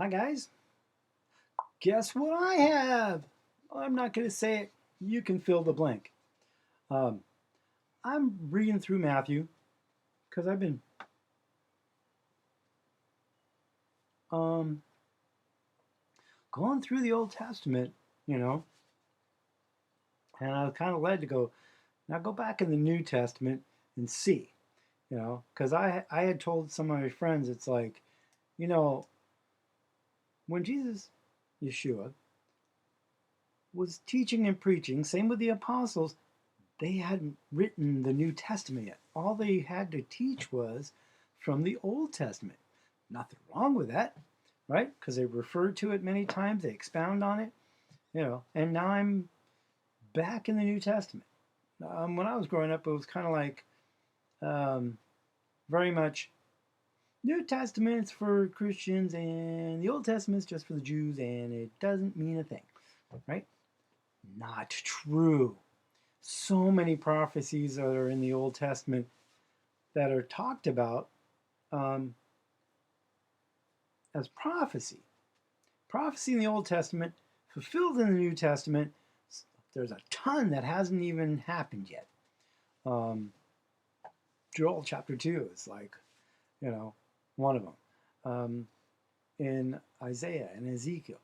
Hi guys, guess what I have? I'm not going to say it. You can fill the blank. Um, I'm reading through Matthew because I've been um, going through the Old Testament, you know, and I was kind of led to go, now go back in the New Testament and see, because I had told some of my friends, it's like, you know, when Jesus, Yeshua, was teaching and preaching, same with the apostles, they hadn't written the New Testament yet. All they had to teach was from the Old Testament. Nothing wrong with that, right? Because they referred to it many times, they expound on it, and now I'm back in the New Testament. When I was growing up, it was kind of like um, very much New Testament's for Christians and the Old Testament's just for the Jews, and it doesn't mean a thing, right? Not true. So many prophecies that are in the Old Testament that are talked about um, as prophecy. Prophecy in the Old Testament, fulfilled in the New Testament. There's a ton that hasn't even happened yet. Um, Joel chapter 2 is like, one of them. In Isaiah and Ezekiel.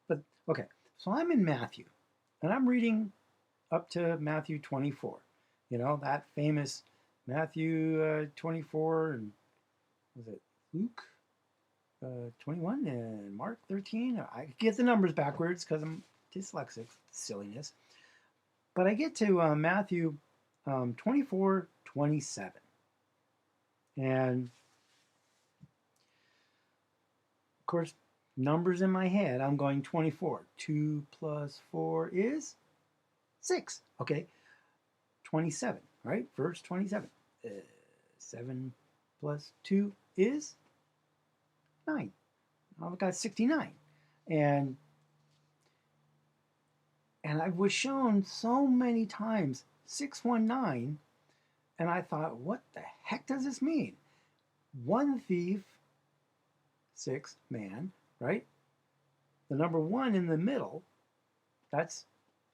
But okay, so I'm in Matthew, and I'm reading up to Matthew 24. That famous Matthew 24, and was it Luke 21 and Mark 13? I get the numbers backwards because I'm dyslexic, silliness. But I get to Matthew 24, 27. And of course, numbers in my head, I'm going 24. 2 plus 4 is 6. Okay, 27, right? Verse 27. 7 plus 2 is 9. I've got 69. And I was shown so many times 619, and I thought, what the heck does this mean? One thief, 6 man, right? The number 1 in the middle, that's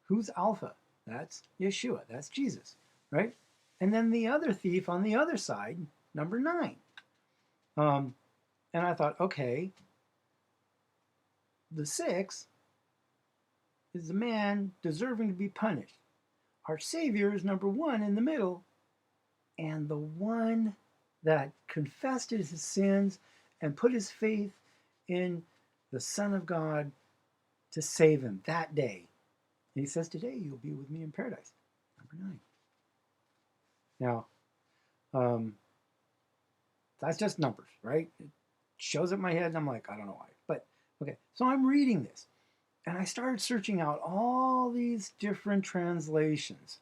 who's Alpha? That's Yeshua, that's Jesus, right? And then the other thief on the other side, number 9. And I thought, okay, the 6 is the man deserving to be punished. Our Savior is number 1 in the middle, and the one that confessed his sins and put his faith in the Son of God to save him that day. And he says, today you'll be with me in paradise. Number 9. Now, that's just numbers, right? It shows up in my head, and I'm like, I don't know why. But, okay, so I'm reading this, and I started searching out all these different translations.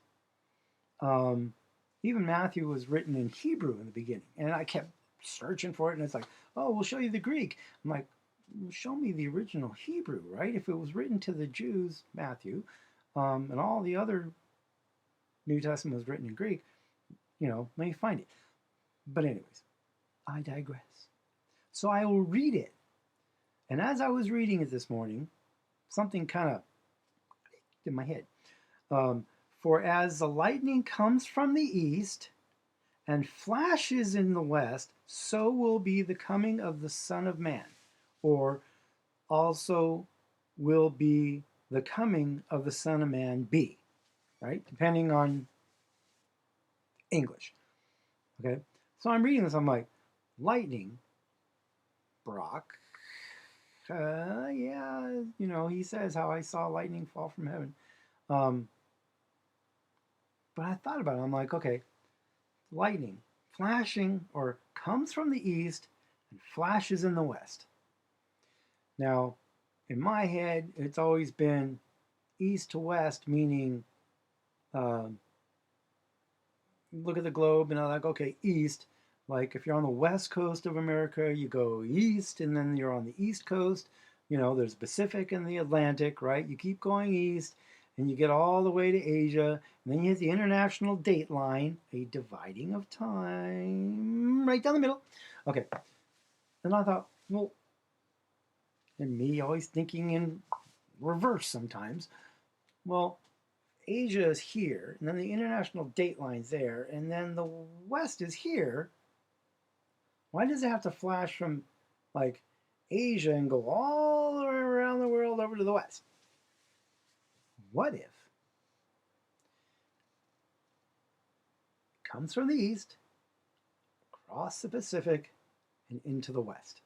Even Matthew was written in Hebrew in the beginning, and I kept searching for it, and it's like, oh, we'll show you the Greek. I'm like, well, show me the original Hebrew, right? If it was written to the Jews, Matthew, and all the other New Testament was written in Greek, let me find it. But anyways, I digress. So I will read it. And as I was reading it this morning, something kind of in my head. For as the lightning comes from the east and flashes in the west, so will be the coming of the Son of Man. Or also will be the coming of the Son of Man be, right? Depending on English. Okay, so I'm reading this, I'm like, lightning, Brock, yeah, he says how I saw lightning fall from heaven. But I thought about it, I'm like, okay, lightning, flashing, or comes from the east and flashes in the west. Now, in my head, it's always been east to west, meaning look at the globe and I'm like, okay, east. Like if you're on the west coast of America, you go east, and then you're on the east coast. There's Pacific and the Atlantic, right? You keep going east, and you get all the way to Asia, and then you hit the international date line, a dividing of time, right down the middle. Okay. And I thought, well, and me always thinking in reverse sometimes. Well, Asia is here, and then the international date line's there, and then the West is here. Why does it have to flash from like Asia and go all the way around the world over to the West? What if it comes from the East, across the Pacific, and into the West?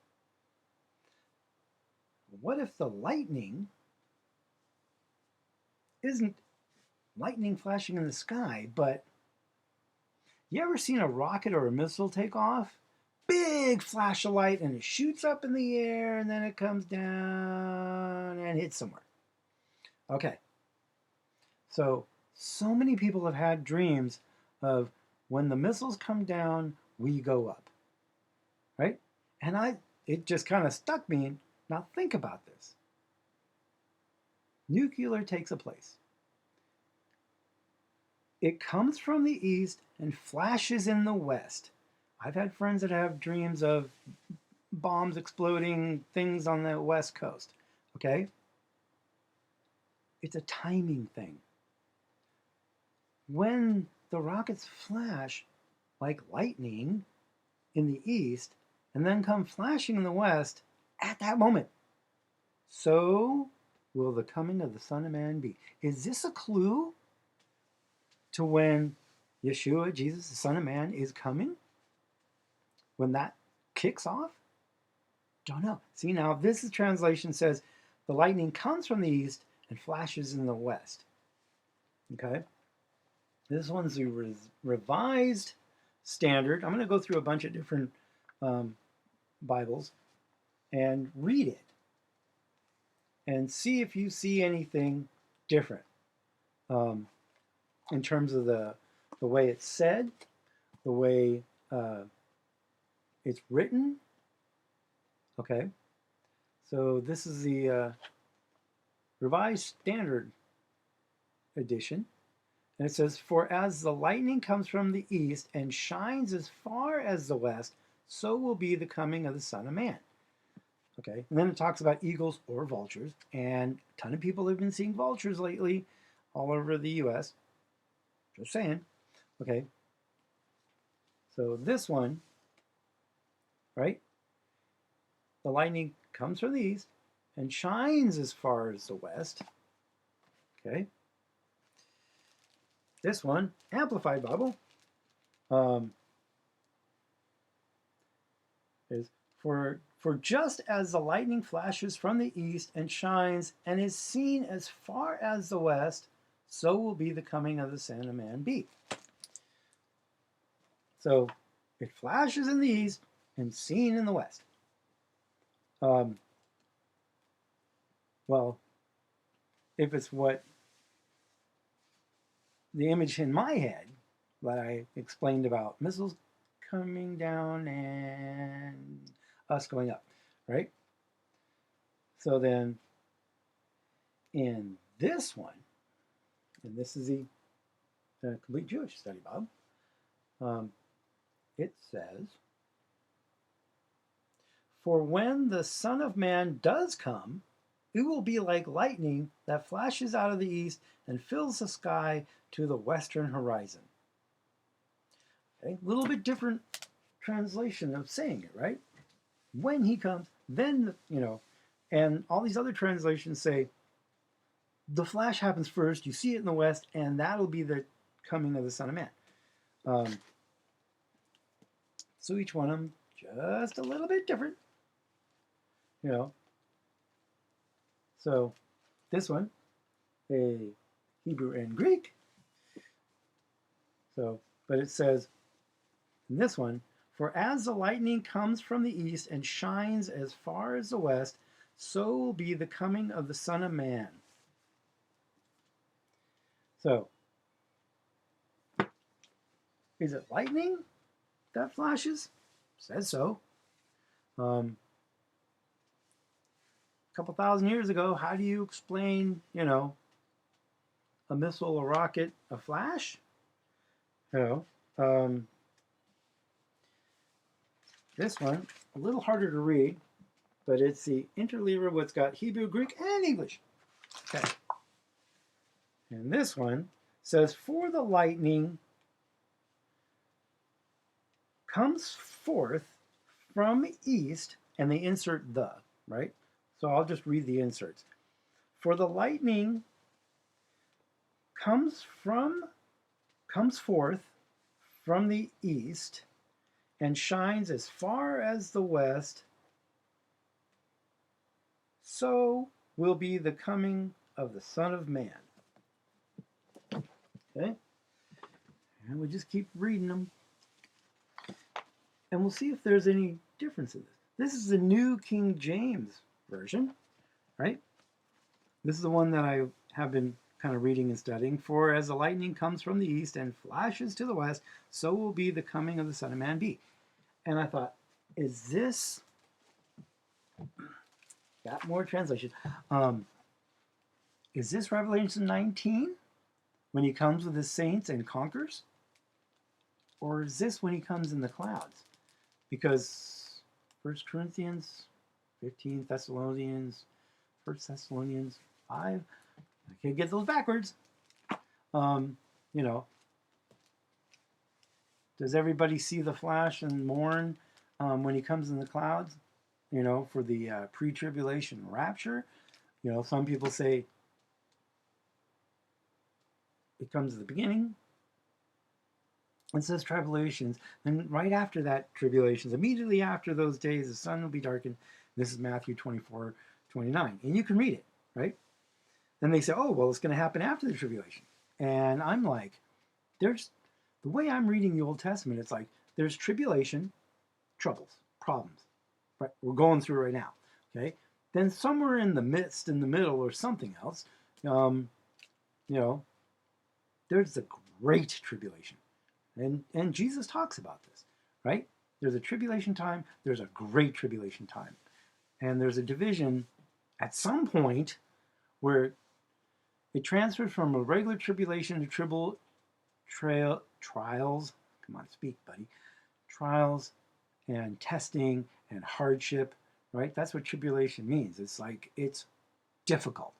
What if the lightning isn't lightning flashing in the sky, but you ever seen a rocket or a missile take off? Big flash of light and it shoots up in the air and then it comes down and hits somewhere. Okay. So many people have had dreams of when the missiles come down, we go up. Right? And it just kind of stuck me. Now think about this. Nuclear takes a place. It comes from the east and flashes in the west. I've had friends that have dreams of bombs exploding, things on the west coast. Okay? It's a timing thing. When the rockets flash like lightning in the east and then come flashing in the west at that moment, so will the coming of the Son of Man be. Is this a clue to when Yeshua, Jesus, the Son of Man, is coming? When that kicks off? Don't know. See, now this translation says the lightning comes from the east and flashes in the west. Okay? This one's the revised standard. I'm going to go through a bunch of different Bibles and read it and see if you see anything different in terms of the way it's said, the way it's written. Okay, so this is the Revised Standard Edition. And it says, "For as the lightning comes from the east and shines as far as the west, so will be the coming of the Son of Man." Okay, and then it talks about eagles or vultures, and a ton of people have been seeing vultures lately all over the U.S. Just saying. Okay, so this one, right? The lightning comes from the east and shines as far as the west. Okay. This one, Amplified Bible, is for just as the lightning flashes from the east and shines and is seen as far as the west, so will be the coming of the Son of Man be. So it flashes in the east and seen in the west. Well, if it's what the image in my head that I explained about missiles coming down and us going up, right? So then in this one, and this is the Complete Jewish Study Bible, it says, "For when the Son of Man does come, it will be like lightning that flashes out of the east and fills the sky to the western horizon." Okay, a little bit different translation of saying it, right? When he comes, then, and all these other translations say the flash happens first, you see it in the west, and that'll be the coming of the Son of Man. So each one of them just a little bit different, So this one, a Hebrew and Greek. But it says in this one, "For as the lightning comes from the east and shines as far as the west, so will be the coming of the Son of Man." So, is it lightning that flashes? Says so. A couple thousand years ago, how do you explain, a missile, a rocket, a flash? This one, a little harder to read, but it's the interlinear what's got Hebrew, Greek, and English. Okay. And this one says, for the lightning comes forth from east, and they insert the, right? So I'll just read the inserts. For the lightning comes forth from the east and shines as far as the west, so will be the coming of the Son of Man. Okay? And we just keep reading them. And we'll see if there's any differences. This is the New King James Version, right? This is the one that I have been kind of reading and studying. For as the lightning comes from the east and flashes to the west, so will be the coming of the Son of Man be. And I thought, is this, got more translation, is this Revelation 19 when he comes with his saints and conquers? Or is this when he comes in the clouds? Because 1 Corinthians 15, Thessalonians, 1 Thessalonians 5, I can't get those backwards. You know, does everybody see the flash and mourn when he comes in the clouds? You know, for the pre-tribulation rapture. You know, some people say it comes at the beginning. It says tribulations, and right after that, tribulations. Immediately after those days, the sun will be darkened. This is Matthew 24:29, and you can read it, right? Then they say, oh, well, it's going to happen after the tribulation. And I'm like, there's, the way I'm reading the Old Testament, it's like, there's tribulation, troubles, problems, right? We're going through right now, okay? Then somewhere in the midst, in the middle, or something else, you know, there's the great tribulation. And Jesus talks about this, right? There's a tribulation time, there's a great tribulation time. And there's a division at some point where it transfers from a regular tribulation to trials. Come on, speak, buddy. Trials and testing and hardship, right? That's what tribulation means. It's like, it's difficult.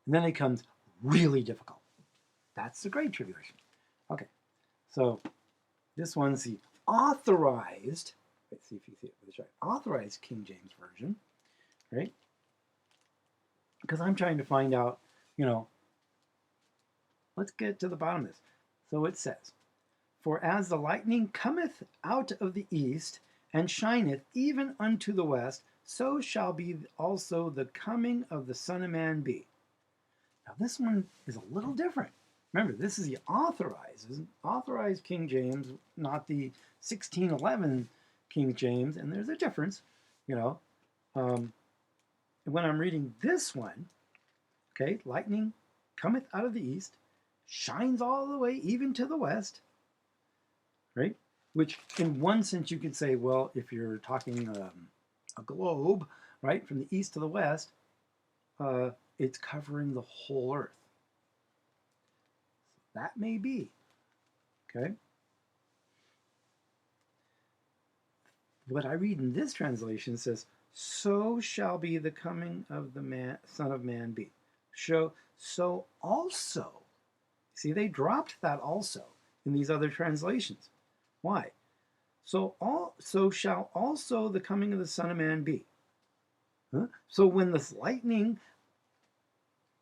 And then it becomes really difficult. That's the great tribulation. Okay, so this one's the authorized, let's see if you see it with this right, authorized King James Version, right? Because I'm trying to find out, you know, let's get to the bottom of this. So it says, for as the lightning cometh out of the east, and shineth even unto the west, so shall be also the coming of the Son of Man be. Now this one is a little different. Remember, this is the authorized King James, not the 1611 King James, and there's a difference, you know. When I'm reading this one, okay, lightning cometh out of the east, shines all the way even to the west, right? Which in one sense you could say, well, if you're talking a globe, right, from the east to the west, it's covering the whole earth. That may be, okay? What I read in this translation says, so shall be the coming of the Son of Man be. So also, see, they dropped that also in these other translations. Why? So shall also the coming of the Son of Man be. Huh? So when this lightning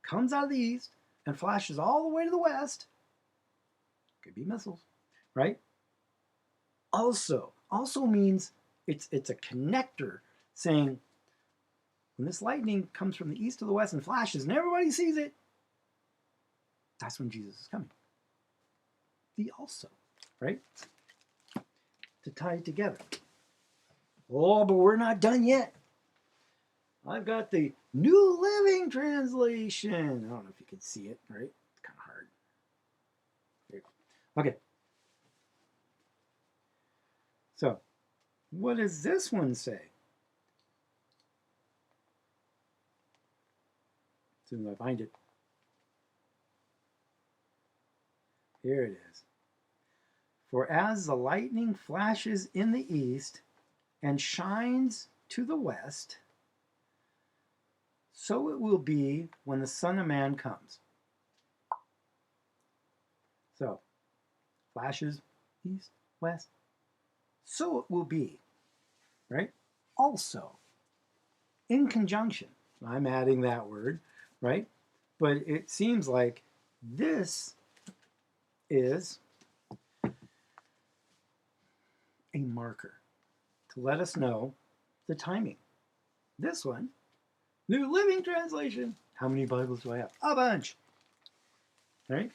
comes out of the east and flashes all the way to the west, could be missiles, right? Also means it's a connector saying when this lightning comes from the east to the west and flashes and everybody sees it, that's when Jesus is coming. The also, right? To tie it together. Oh, but we're not done yet. I've got the New Living Translation. I don't know if you can see it, right? It's kind of hard. There you go. Okay. So, what does this one say? As soon as I find it. Here it is. For as the lightning flashes in the east and shines to the west, so it will be when the Son of Man comes. So, flashes, east, west. So it will be, right? Also, in conjunction. I'm adding that word, right? But it seems like this is a marker to let us know the timing. This one, New Living Translation. How many Bibles do I have? A bunch. Right?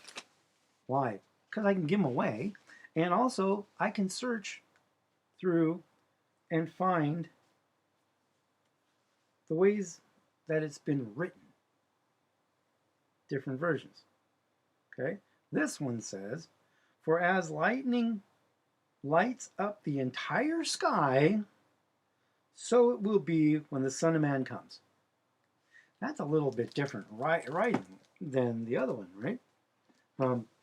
Why? Because I can give them away. And also, I can search through and find the ways that it's been written. Different versions. Okay? This one says, for as lightning lights up the entire sky, so it will be when the Son of Man comes. That's a little bit different writing than the other one, right?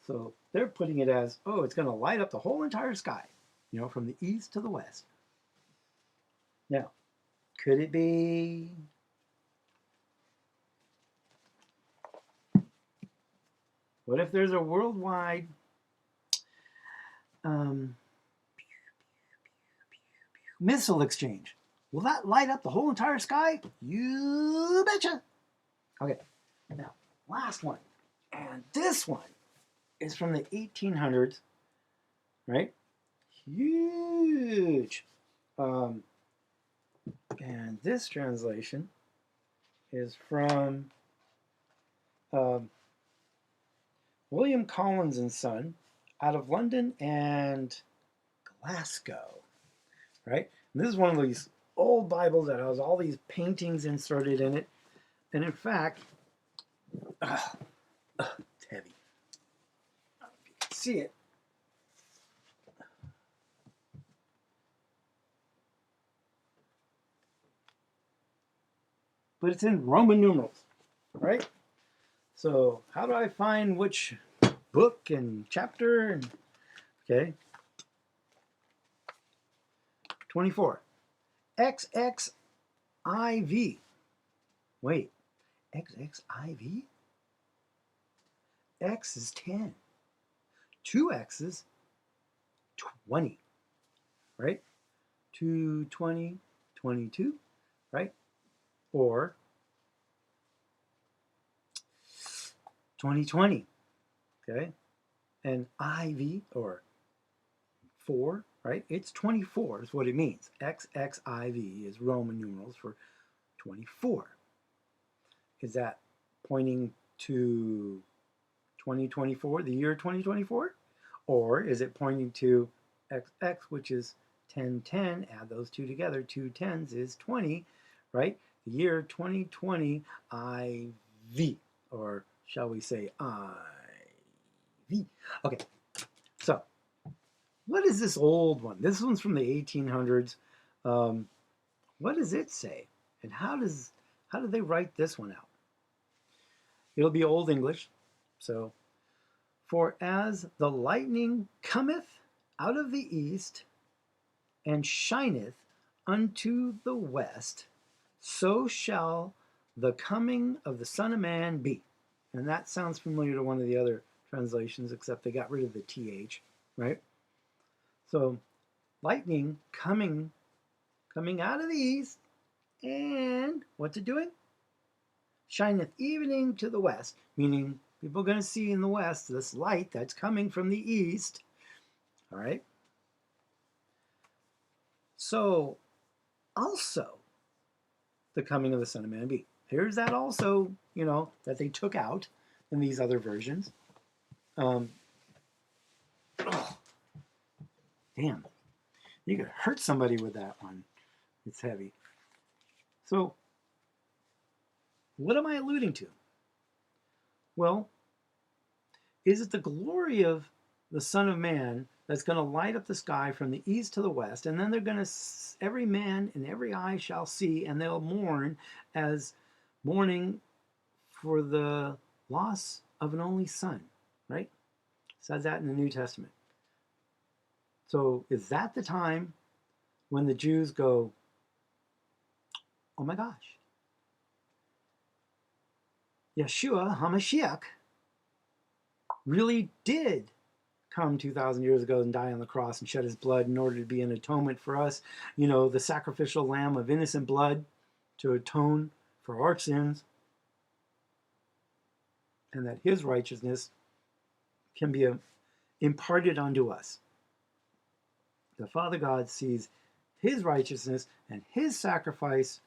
So they're putting it as, oh, it's going to light up the whole entire sky, from the east to the west. Now, could it be? What if there's a worldwide missile exchange? Will that light up the whole entire sky? You betcha. Okay, now, last one. And this one is from the 1800s, right? Huge. And this translation is from William Collins and Son out of London and Glasgow, right? And this is one of these old Bibles that has all these paintings inserted in it. And in fact, it's heavy. I don't know if you can see it. But it's in Roman numerals, right? So how do I find which book and chapter? Okay. 24. XXIV. Wait, XXIV? X is 10. 2 X's, 20, right? 220, 22, right? Or 2020, okay? And IV, or 4, right? It's 24 is what it means. XXIV is Roman numerals for 24. Is that pointing to 2024, the year 2024? Or is it pointing to XX, which is 1010? Add those two together. 2 10s is 20, right? The year 2020 IV, or shall we say IV? Okay, so what is this old one? This one's from the 1800s. What does it say? And how do they write this one out? It'll be Old English. So, for as the lightning cometh out of the east and shineth unto the west, so shall the coming of the Son of Man be. And that sounds familiar to one of the other translations, except they got rid of the TH, right? So, lightning coming out of the east, and what's it doing? Shineth evening to the west, meaning people are going to see in the west this light that's coming from the east. All right. So, also, the coming of the Son of Man be. Here's that also, that they took out in these other versions. Damn. You could hurt somebody with that one. It's heavy. So, what am I alluding to? Well, is it the glory of the Son of Man that's going to light up the sky from the east to the west, and then they're going to, every man and every eye shall see, and they'll mourn as mourning for the loss of an only son, right? It says that in the New Testament. So is that the time when the Jews go, oh my gosh, Yeshua HaMashiach really did come 2,000 years ago and die on the cross and shed his blood in order to be an atonement for us, the sacrificial lamb of innocent blood to atone for our sins, and that his righteousness can be imparted unto us. The Father God sees his righteousness and his sacrifice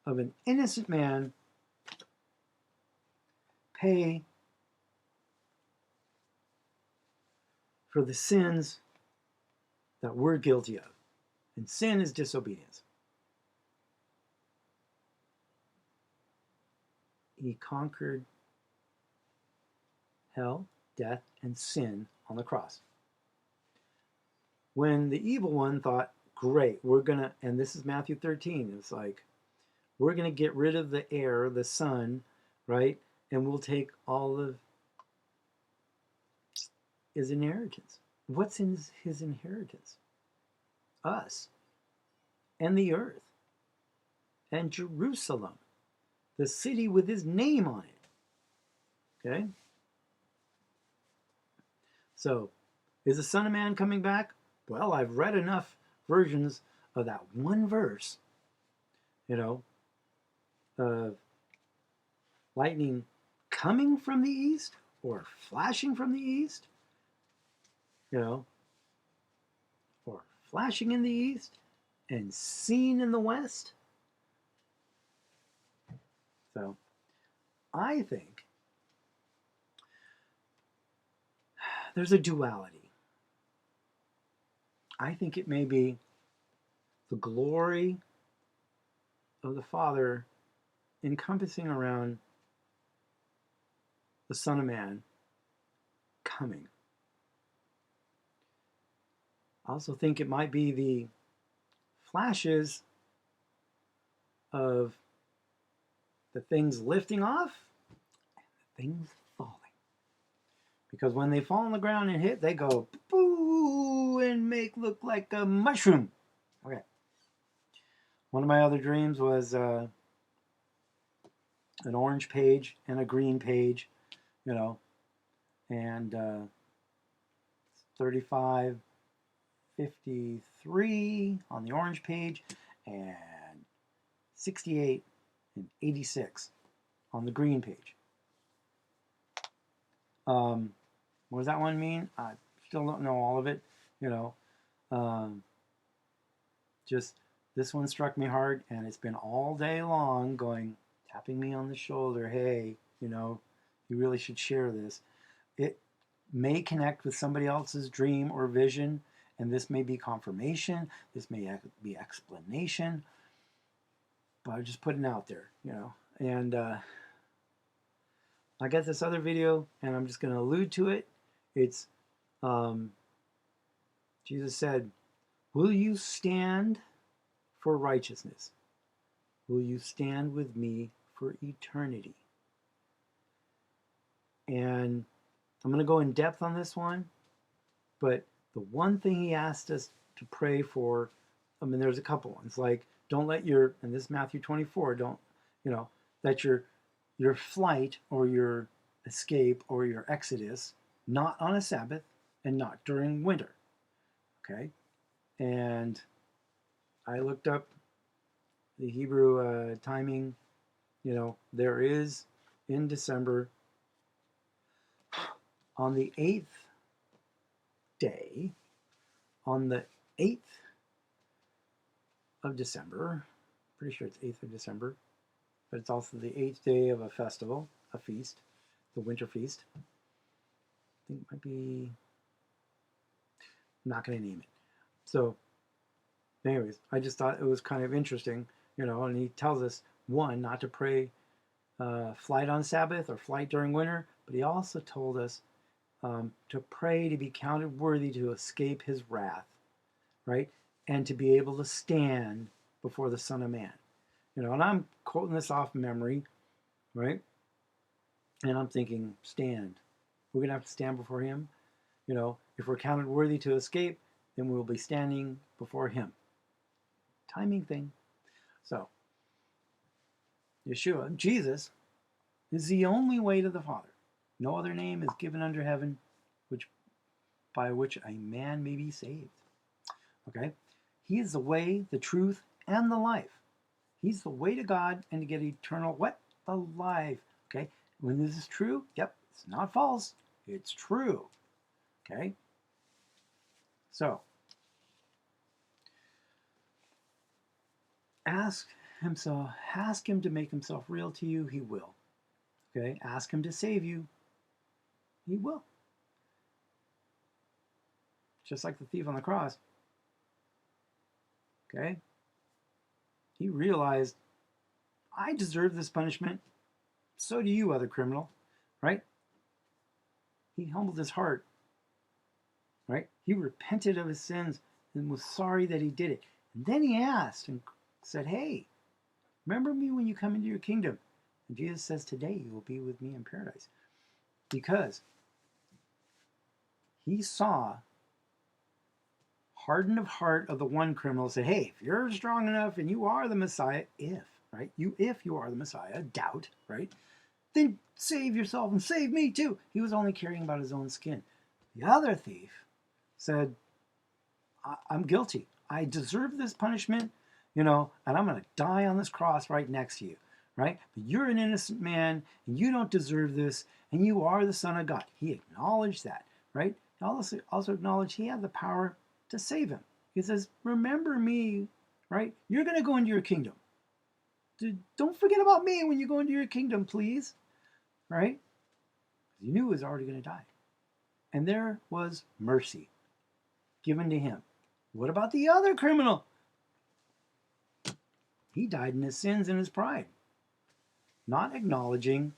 of an innocent man pay for the sins that we're guilty of. And sin is disobedience. He conquered hell, death, and sin on the cross. When the evil one thought, great, we're going to, and this is Matthew 13, it's like, we're going to get rid of the heir, the son, right? And we'll take all of his inheritance. What's in his inheritance? Us. And the earth. And Jerusalem. The city with his name on it. Okay? So, is the Son of Man coming back? Well, I've read enough versions of that one verse, lightning coming from the east or flashing from the east, or flashing in the east and seen in the west. So I think there's a duality. I think it may be the glory of the Father encompassing around the Son of Man coming. I also think it might be the flashes of the things lifting off and the things falling. Because when they fall on the ground and hit, they go boo and make look like a mushroom. Okay. One of my other dreams was an orange page and a green page, and 35:53 on the orange page and 68 and 86 on the green page. What does that one mean? I still don't know all of it, just this one struck me hard, and it's been all day long tapping me on the shoulder, hey, you really should share this. It may connect with somebody else's dream or vision, and this may be confirmation, this may be explanation, but I'm just putting it out there, and I got this other video, and I'm just going to allude to it. It's Jesus said, will you stand for righteousness? Will you stand with me for eternity? And I'm going to go in depth on this one, but the one thing he asked us to pray for, there's a couple ones, like don't let and this is Matthew 24, that your flight or your escape or your exodus, not on a Sabbath and not during winter. Okay? And I looked up the Hebrew timing. There is in December, on the 8th day, on the 8th of December, pretty sure it's 8th of December, but it's also the 8th day of a festival, a feast, the winter feast. I think it might be, I'm not going to name it. So, anyways, I just thought it was kind of interesting, and he tells us, one, not to pray flight on Sabbath or flight during winter, but he also told us to pray to be counted worthy to escape his wrath, right? And to be able to stand before the Son of Man. And I'm quoting this off memory, right? And I'm thinking, stand. We're going to have to stand before him. If we're counted worthy to escape, then we'll be standing before him. Timing thing. So, Yeshua, Jesus, is the only way to the Father. No other name is given under heaven by which a man may be saved. Okay? He is the way, the truth, and the life. He's the way to God and to get eternal what? The life. Okay? When this is true, yep, it's not false. It's true. Okay? So, ask him to make himself real to you, he will. Okay? Ask him to save you, he will. Just like the thief on the cross. Okay? He realized, I deserve this punishment. So do you, other criminal. Right? He humbled his heart. Right? He repented of his sins and was sorry that he did it. And then he asked and said, hey, remember me when you come into your kingdom. And Jesus says, today you will be with me in paradise. Because he saw, hardened of heart of the one criminal, said, hey, if you're strong enough and you are the Messiah, if you are the Messiah, doubt, right, then save yourself and save me too. He was only caring about his own skin. The other thief said, I'm guilty. I deserve this punishment, and I'm going to die on this cross right next to you, right? But you're an innocent man, and you don't deserve this, and you are the Son of God. He acknowledged that, right? He also acknowledged he had the power to save him. He says, remember me, right? You're going to go into your kingdom. Don't forget about me when you go into your kingdom, please, right? He knew he was already going to die. And there was mercy given to him. What about the other criminal? He died in his sins and his pride, not acknowledging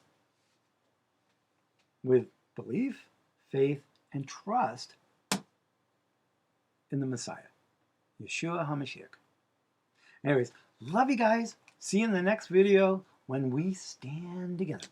with belief, faith, and trust in the Messiah, Yeshua HaMashiach. Anyways, love you guys. See you in the next video when we stand together.